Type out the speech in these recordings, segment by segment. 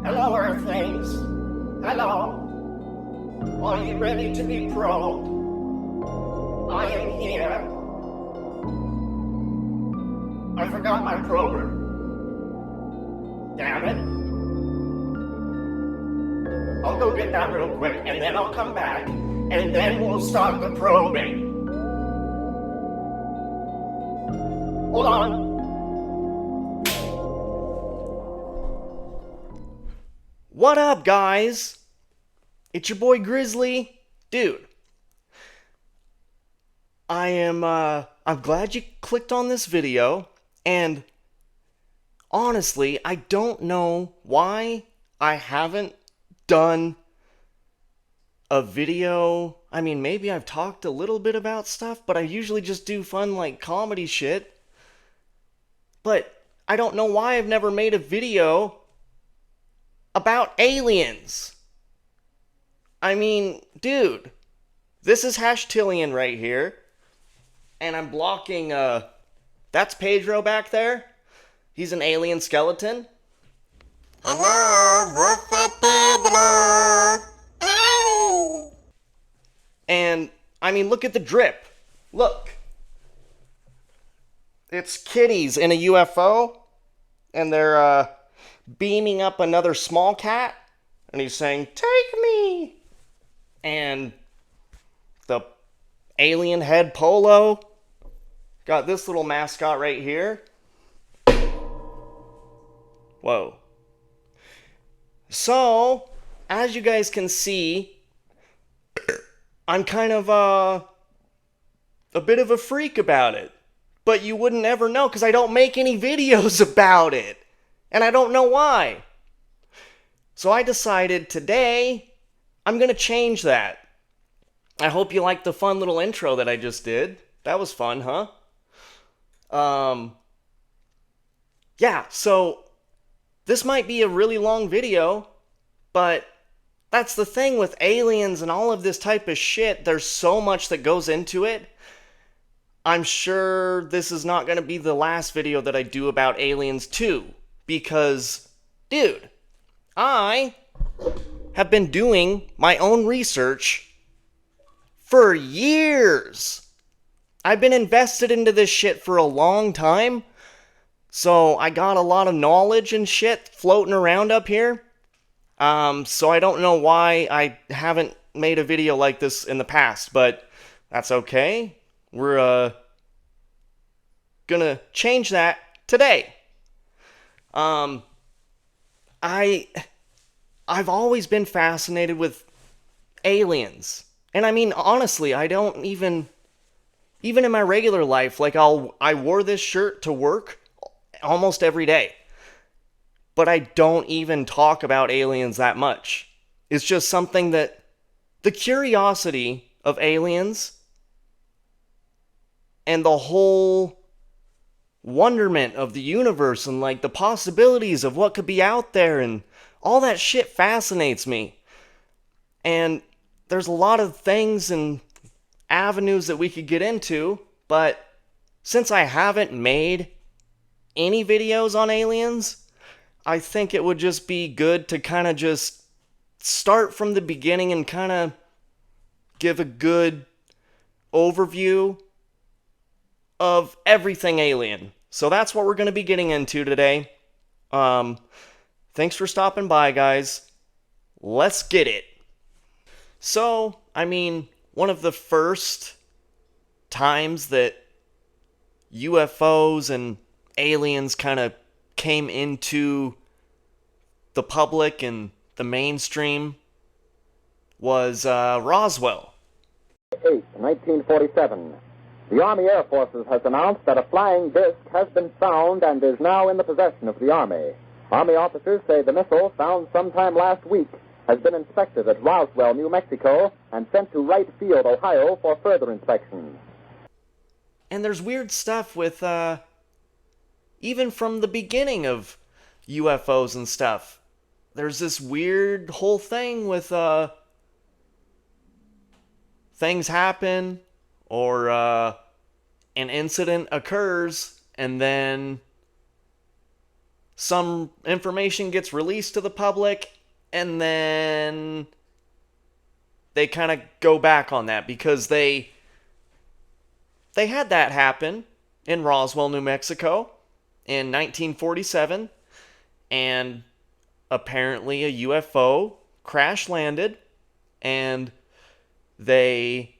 Hello, Earthlings. Hello. Are you ready to be probed? I am here. I forgot my prober. Damn it. I'll go get that real quick, and then I'll come back, and then we'll start the probing. Hold on. What up, guys? It's your boy Grizzly. Dude, I'm glad you clicked on this video, and honestly, I don't know why I haven't done a video. I mean, maybe I've talked a little bit about stuff, but I usually just do fun, like, comedy shit. But I don't know why I've never made a video about aliens. I mean, dude, this is Hashtillion right here, and I'm blocking, that's Pedro back there. He's an alien skeleton. Hello, what's up, Pedro? Ow! And, I mean, look at the drip. Look. It's kitties in a UFO, and they're, beaming up another small cat, and he's saying, "Take me!" And the alien head polo got this little mascot right here. Whoa. So, as you guys can see, I'm kind of a bit of a freak about it. But you wouldn't ever know because I don't make any videos about it. And I don't know why. So I decided today I'm going to change that. I hope you liked the fun little intro that I just did. That was fun, huh? Yeah, so this might be a really long video, but that's the thing with aliens and all of this type of shit. There's so much that goes into it. I'm sure this is not going to be the last video that I do about aliens too. Because, dude, I have been doing my own research for years. I've been invested into this shit for a long time. So I got a lot of knowledge and shit floating around up here. So I don't know why I haven't made a video like this in the past, but that's okay. We're gonna change that today. I've always been fascinated with aliens. And I mean, honestly, I don't even in my regular life, like I wore this shirt to work almost every day. But I don't even talk about aliens that much. It's just something that the curiosity of aliens and the whole wonderment of the universe and like the possibilities of what could be out there and all that shit fascinates me. And there's a lot of things and avenues that we could get into, but since I haven't made any videos on aliens, I think it would just be good to kind of just start from the beginning and kind of give a good overview of everything alien. So that's what we're going to be getting into today. Thanks for stopping by, guys. Let's get it. So, I mean, one of the first times that UFOs and aliens kind of came into the public and the mainstream was Roswell. 8, 1947. The Army Air Forces has announced that a flying disc has been found and is now in the possession of the Army. Army officers say the missile, found sometime last week, has been inspected at Roswell, New Mexico, and sent to Wright Field, Ohio, for further inspection. And there's weird stuff with, even from the beginning of UFOs and stuff. There's this weird whole thing with, things happen, or an incident occurs, and then some information gets released to the public, and then they kind of go back on that because they had that happen in Roswell, New Mexico in 1947, and apparently a UFO crash landed, and they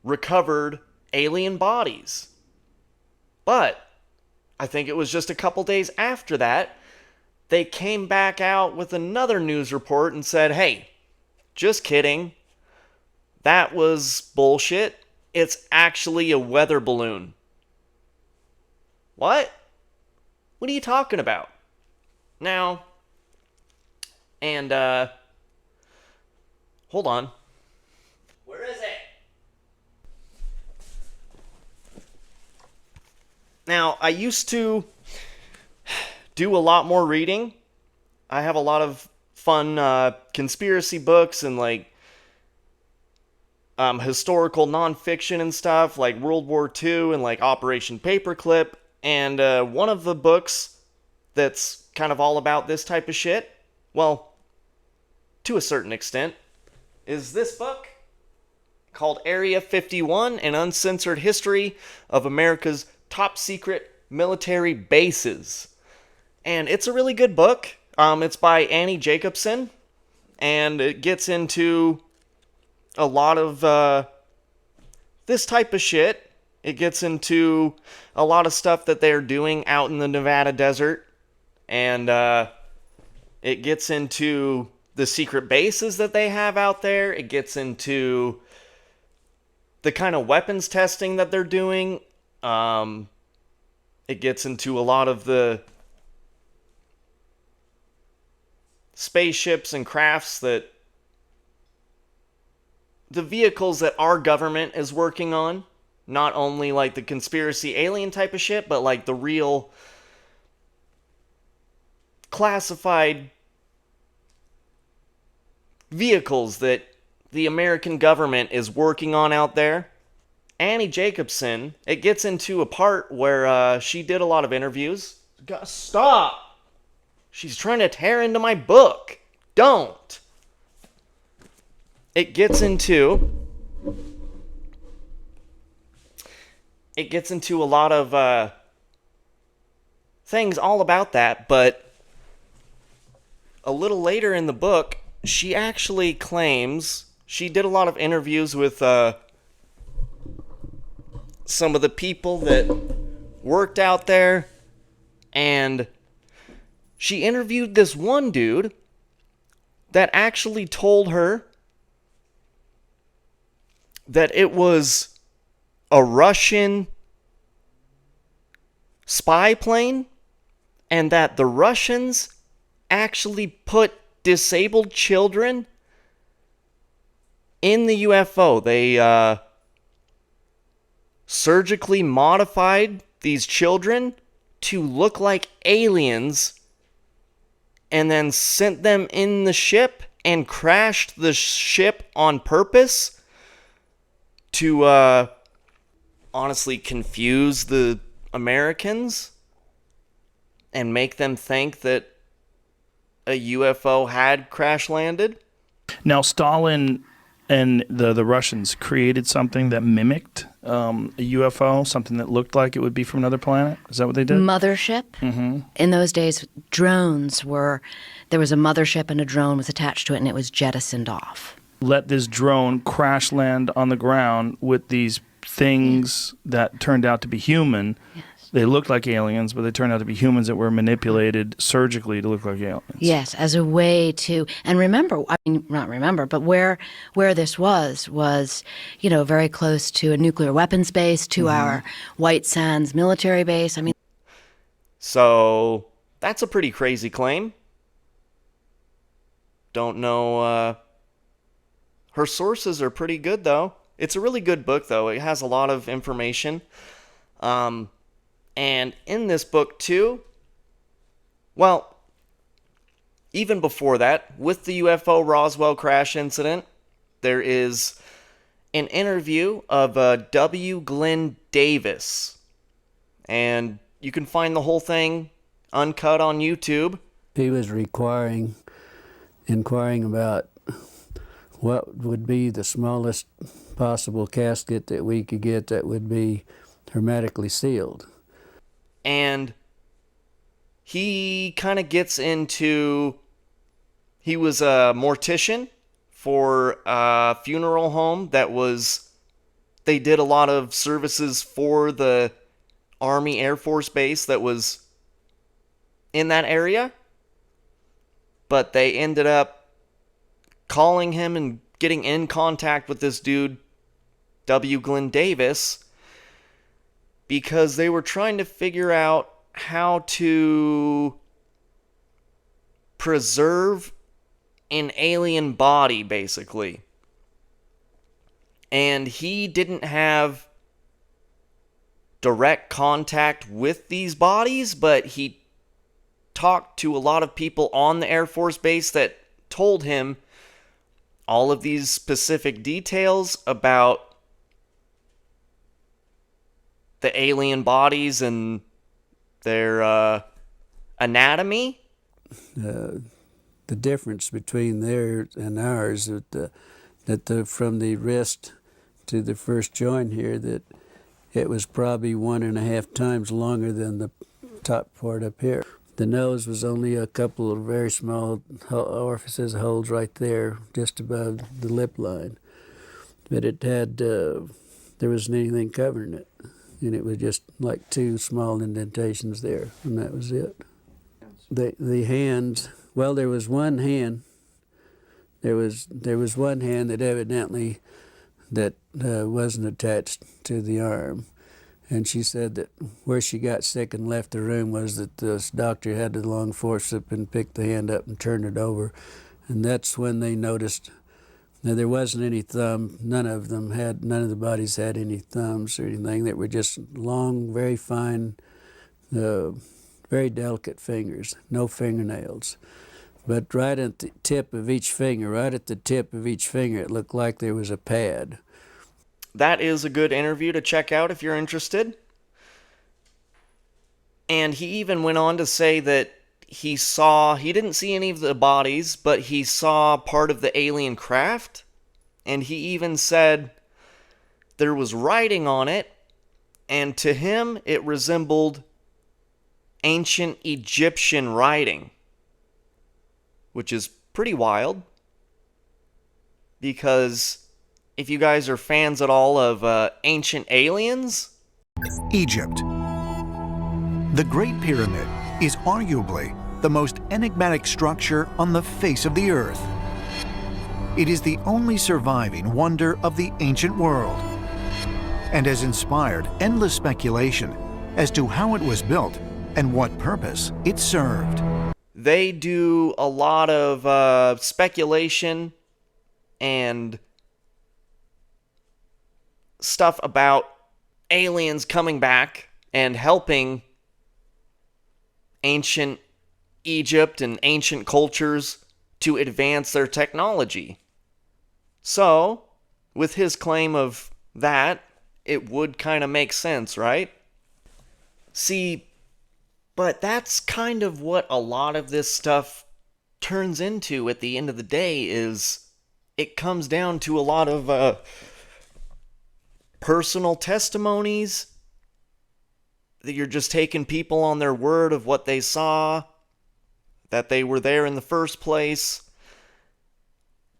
recovered alien bodies. But I think it was just a couple days after that, they came back out with another news report and said, hey, just kidding. That was bullshit. It's actually a weather balloon. What? What are you talking about? Now, and, hold on. Where is it? Now, I used to do a lot more reading. I have a lot of fun conspiracy books and like historical nonfiction and stuff, like World War II and like Operation Paperclip. And one of the books that's kind of all about this type of shit, well, to a certain extent, is this book called Area 51, An Uncensored History of America's Top Secret Military Bases. And it's a really good book. It's by Annie Jacobsen, and it gets into a lot of this type of shit. It gets into a lot of stuff that they're doing out in the Nevada desert, and it gets into the secret bases that they have out there. It gets into the kind of weapons testing that they're doing. It gets into a lot of the spaceships and crafts that the vehicles that our government is working on. Not only like the conspiracy alien type of shit, but like the real classified vehicles that the American government is working on out there. Annie Jacobsen, it gets into a part where she did a lot of interviews. Stop! She's trying to tear into my book. Don't! It gets into a lot of things all about that, but a little later in the book, she actually claims she did a lot of interviews with some of the people that worked out there, and she interviewed this one dude that actually told her that it was a Russian spy plane, and that the Russians actually put disabled children in the UFO. They surgically modified these children to look like aliens, and then sent them in the ship and crashed the ship on purpose to honestly confuse the Americans and make them think that a UFO had crash landed. Now, Stalin and the Russians created something that mimicked a UFO, something that looked like it would be from another planet. Is that what they did? Mothership. Mm-hmm. In those days, drones were, there was a mothership and a drone was attached to it, and it was jettisoned off. Let this drone crash land on the ground with these things that turned out to be human. Yes. They looked like aliens, but they turned out to be humans that were manipulated surgically to look like aliens. Yes, as a way to, and remember, I mean, not remember, but where this was, you know, very close to a nuclear weapons base, to our White Sands military base. I mean, so that's a pretty crazy claim. Don't know. Her sources are pretty good, though. It's a really good book, though. It has a lot of information. And in this book, too, well, even before that, with the UFO Roswell crash incident, there is an interview of W. Glenn Davis. And You can find the whole thing uncut on YouTube. He was inquiring about what would be the smallest possible casket that we could get that would be hermetically sealed. And he kind of gets into, he was a mortician for a funeral home they did a lot of services for the Army Air Force base that was in that area. But they ended up calling him and getting in contact with this dude, W. Glenn Davis, because they were trying to figure out how to preserve an alien body, basically. And he didn't have direct contact with these bodies, but he talked to a lot of people on the Air Force base that told him all of these specific details about the alien bodies and their anatomy. The difference between theirs and ours, from the wrist to the first joint here, that it was probably 1.5 times longer than the top part up here. The nose was only a couple of very small orifices, holes right there, just above the lip line. But it had, there wasn't anything covering it. And it was just like 2 small indentations there, and that was it. The hands, well, there was one hand. There was one hand that evidently wasn't attached to the arm. And she said that where she got sick and left the room was that this doctor had the long forceps and picked the hand up and turned it over. And that's when they noticed that there wasn't any thumb. None of the bodies had any thumbs or anything. They were just long, very fine, very delicate fingers, no fingernails. But right at the tip of each finger, it looked like there was a pad. That is a good interview to check out if you're interested. And he even went on to say that he didn't see any of the bodies, but he saw part of the alien craft. And he even said there was writing on it, and to him it resembled ancient Egyptian writing, which is pretty wild, because if you guys are fans at all of Ancient Aliens. Egypt. The Great Pyramid is arguably the most enigmatic structure on the face of the earth. It is the only surviving wonder of the ancient world and has inspired endless speculation as to how it was built and what purpose it served. They do a lot of speculation and stuff about aliens coming back and helping ancient Egypt and ancient cultures to advance their technology. So, with his claim of that, it would kind of make sense, right? See, but that's kind of what a lot of this stuff turns into at the end of the day, is it comes down to a lot of personal testimonies, that you're just taking people on their word of what they saw, that they were there in the first place,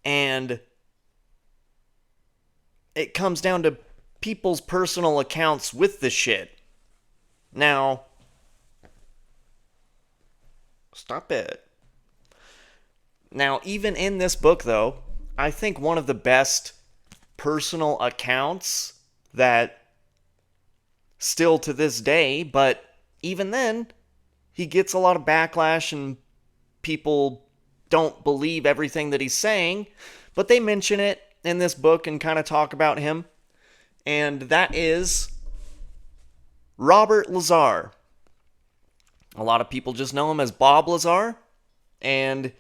and it comes down to people's personal accounts with the shit. Now, stop it. Now, even in this book, though, I think one of the best personal accounts that still to this day, but even then, he gets a lot of backlash and people don't believe everything that he's saying, but they mention it in this book and kind of talk about him, and that is Robert Lazar. A lot of people just know him as Bob Lazar, and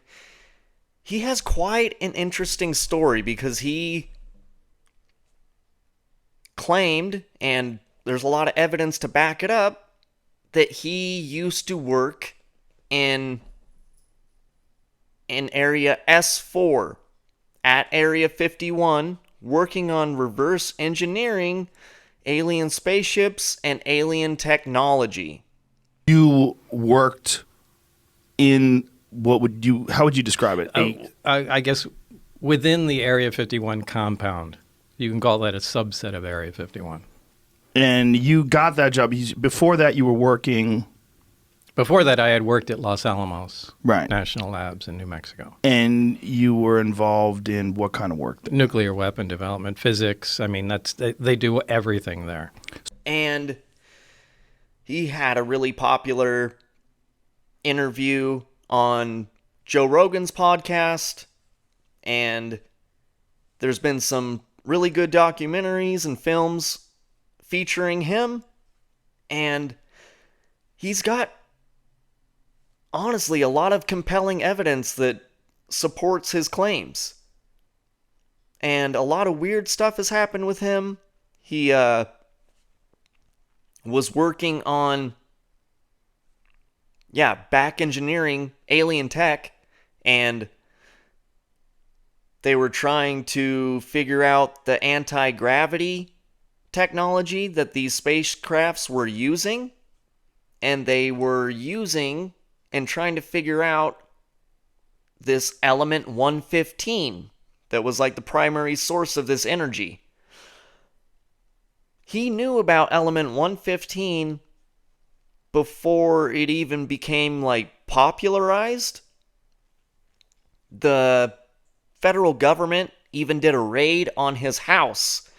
he has quite an interesting story because he claimed, and there's a lot of evidence to back it up, that he used to work in Area S4 at Area 51, working on reverse engineering alien spaceships and alien technology. You worked in how would you describe it? I guess within the Area 51 compound. You can call that a subset of Area 51. And you got that job. Before that, you were working... Before that, I had worked at Los Alamos Right. National Labs in New Mexico. And you were involved in what kind of work? Nuclear weapon development, physics. I mean, they do everything there. And he had a really popular interview on Joe Rogan's podcast, and there's been some really good documentaries and films featuring him, and he's got, honestly, a lot of compelling evidence that supports his claims. And a lot of weird stuff has happened with him. He was working on, back engineering alien tech, and they were trying to figure out the anti-gravity technology that these spacecrafts were using, and they were using and trying to figure out this element 115 that was like the primary source of this energy. He knew about element 115 before it even became popularized. The federal government even did a raid on his house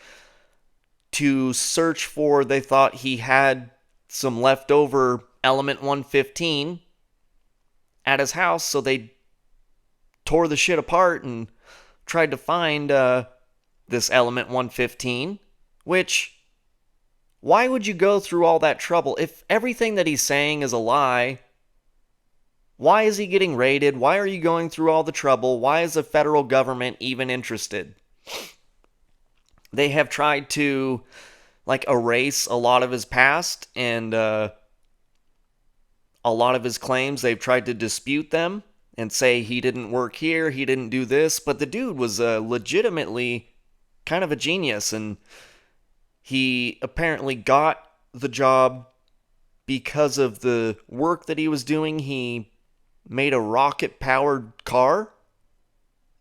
to search for, they thought he had some leftover element 115 at his house, so they tore the shit apart and tried to find this element 115, which, why would you go through all that trouble? If everything that he's saying is a lie, why is he getting raided? Why are you going through all the trouble? Why is the federal government even interested? They have tried to, erase a lot of his past and a lot of his claims. They've tried to dispute them and say he didn't work here, he didn't do this, but the dude was legitimately kind of a genius, and he apparently got the job because of the work that he was doing. He made a rocket-powered car,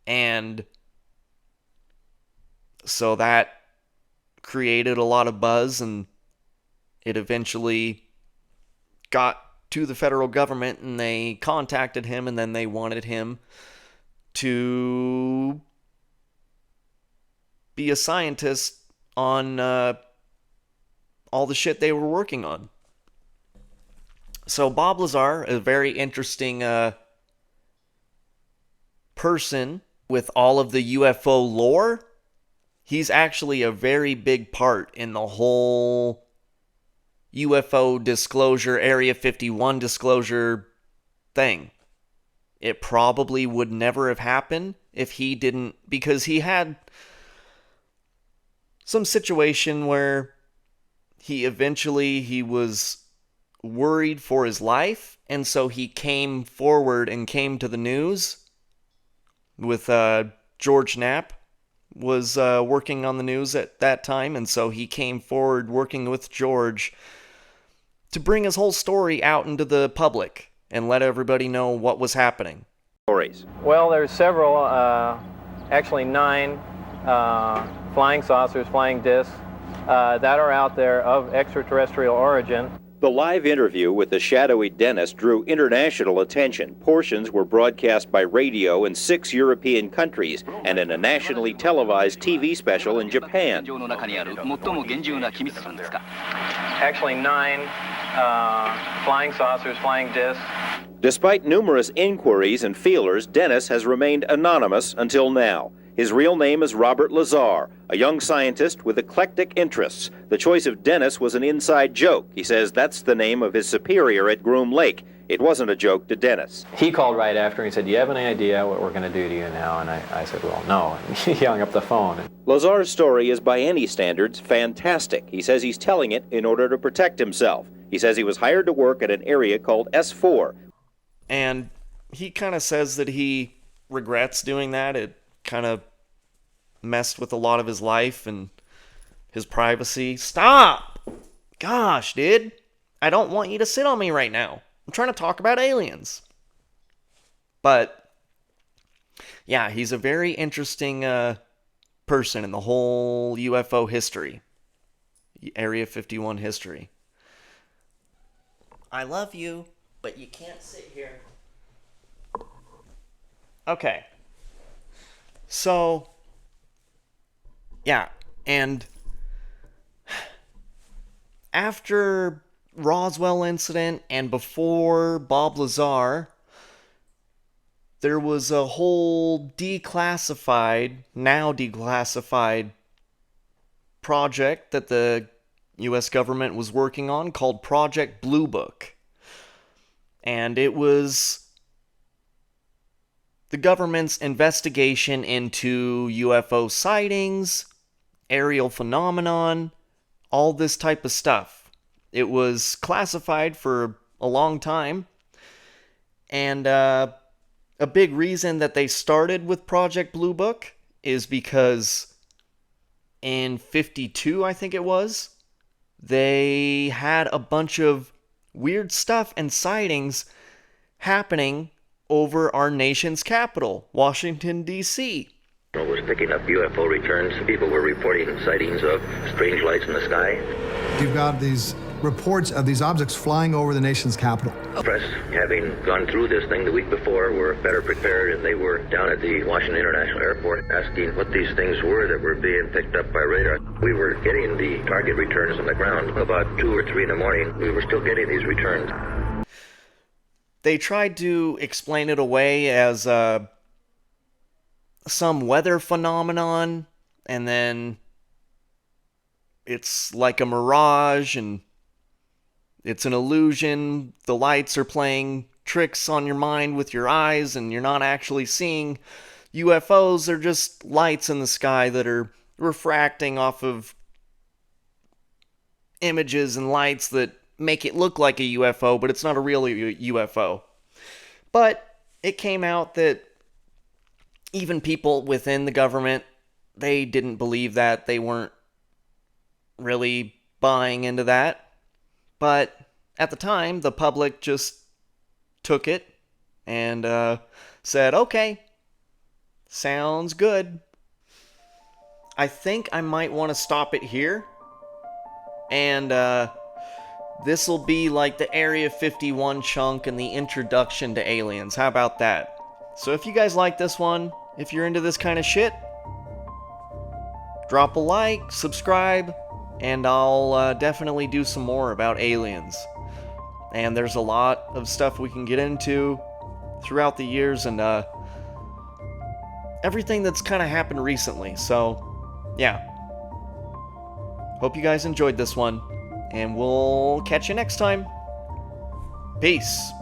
and so that created a lot of buzz, and it eventually got to the federal government, and they contacted him, and then they wanted him to be a scientist on all the shit they were working on. So Bob Lazar, a very interesting person with all of the UFO lore. He's actually a very big part in the whole UFO disclosure, Area 51 disclosure thing. It probably would never have happened if he didn't, because he had some situation where he was worried for his life, and so he came forward and came to the news with George Knapp was working on the news at that time, and so he came forward working with George to bring his whole story out into the public and let everybody know what was happening. Well, there's several, actually 9 flying saucers, flying discs, that are out there of extraterrestrial origin. The live interview with the shadowy Dennis drew international attention. Portions were broadcast by radio in 6 European countries and in a nationally televised TV special in Japan. Actually 9 flying saucers, flying discs. Despite numerous inquiries and feelers, Dennis has remained anonymous until now. His real name is Robert Lazar, a young scientist with eclectic interests. The choice of Dennis was an inside joke. He says that's the name of his superior at Groom Lake. It wasn't a joke to Dennis. He called right after and he said, "Do you have any idea what we're going to do to you now?" And I said, "Well, no." And he hung up the phone. Lazar's story is by any standards fantastic. He says he's telling it in order to protect himself. He says he was hired to work at an area called S4. And he kind of says that he regrets doing that. It kind of messed with a lot of his life and his privacy. Stop! Gosh, dude. I don't want you to sit on me right now. I'm trying to talk about aliens. But, yeah, he's a very interesting person in the whole UFO history. Area 51 history. I love you, but you can't sit here. Okay. So, yeah, and after Roswell incident and before Bob Lazar, there was a whole now declassified project that the U.S. government was working on called Project Blue Book. And it was the government's investigation into UFO sightings, aerial phenomenon, all this type of stuff. It was classified for a long time. And a big reason that they started with Project Blue Book is because in 52, I think it was, they had a bunch of weird stuff and sightings happening over our nation's capital, Washington, D.C. Was picking up UFO returns. People were reporting sightings of strange lights in the sky. You've got these reports of these objects flying over the nation's capital. Press, having gone through this thing the week before, were better prepared, and they were down at the Washington International Airport asking what these things were that were being picked up by radar. We were getting the target returns on the ground. About 2 or 3 in the morning, we were still getting these returns. They tried to explain it away as some weather phenomenon, and then it's like a mirage, and it's an illusion. The lights are playing tricks on your mind with your eyes, and you're not actually seeing UFOs. They're just lights in the sky that are refracting off of images and lights that make it look like a UFO, but it's not a real UFO. But it came out that even people within the government, they didn't believe that. They weren't really buying into that. But at the time, the public just took it and said, okay, sounds good. I think I might want to stop it here. And this will be like the Area 51 chunk and the introduction to aliens. How about that? So if you guys like this one, if you're into this kind of shit, drop a like, subscribe, and I'll definitely do some more about aliens. And there's a lot of stuff we can get into throughout the years, and everything that's kind of happened recently. So, yeah. Hope you guys enjoyed this one, and we'll catch you next time. Peace.